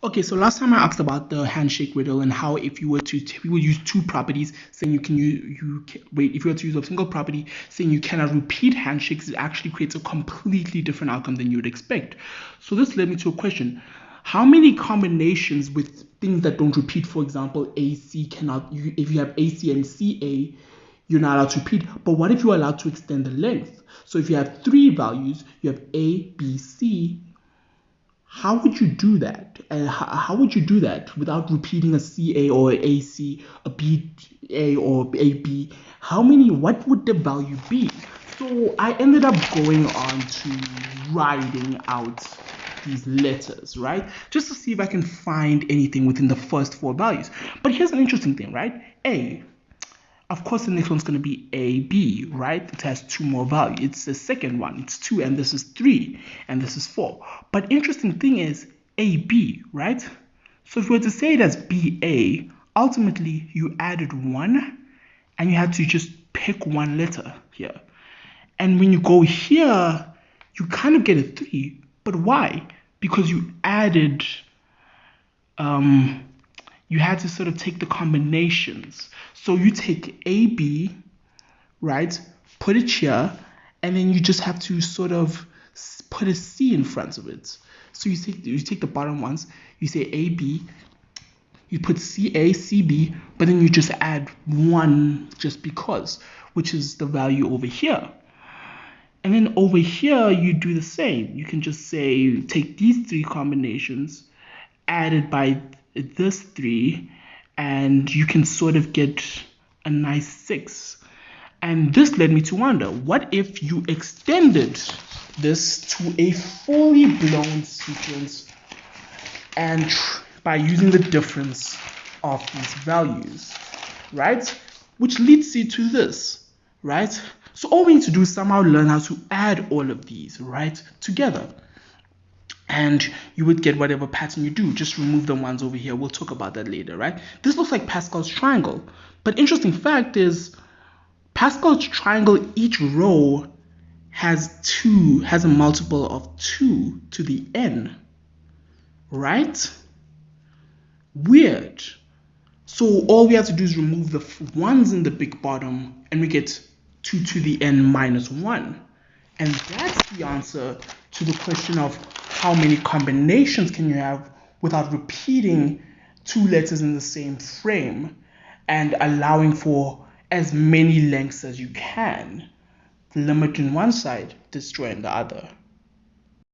Okay, so last time I asked about the handshake riddle and how if you were to we would use two properties saying wait, if you were to use a single property saying you cannot repeat handshakes, it actually creates a completely different outcome than you would expect. So this led me to a question: how many combinations with things that don't repeat, for example, AC cannot if you have AC and CA, you're not allowed to repeat. But what if you're allowed to extend the length? So if you have three values, you have A, B, C. How would you do that? And how would you do that without repeating a CA or a AC, a BA or AB? What would the value be? So I ended up going on to writing out these letters, right? Just to see if I can find anything within the first four values. But here's an interesting thing, right? A. Of course, the next one's going to be AB, right? It has two more values. It's the second one. It's 2, and this is 3, and this is 4. But interesting thing is AB, right? So if we were to say it as BA, ultimately you added 1, and you had to just pick one letter here. And when you go here, you kind of get a 3. But why? Because you added you had to sort of take the combinations. So you take AB, right, put it here, and then you just have to sort of put a C in front of it. So you take the bottom ones, you say AB, you put CA, CB, but then you just add 1 just because, which is the value over here. And then over here, you do the same. You can just say, take these 3 combinations, added by this 3, and you can sort of get a nice 6. And this led me to wonder, what if you extended this to a fully blown sequence and by using the difference of these values, right? Which leads you to this, right? So all we need to do is somehow learn how to add all of these, right, together. And you would get whatever pattern you do. Just remove the ones over here. We'll talk about that later, right? This looks like Pascal's triangle. But interesting fact is, Pascal's triangle, each row has a multiple of 2 to the n, right? Weird. So all we have to do is remove the ones in the big bottom, and we get 2 to the n minus 1. And that's the answer to the question of how many combinations can you have without repeating 2 letters in the same frame and allowing for as many lengths as you can. Limit in one side, destroy in the other.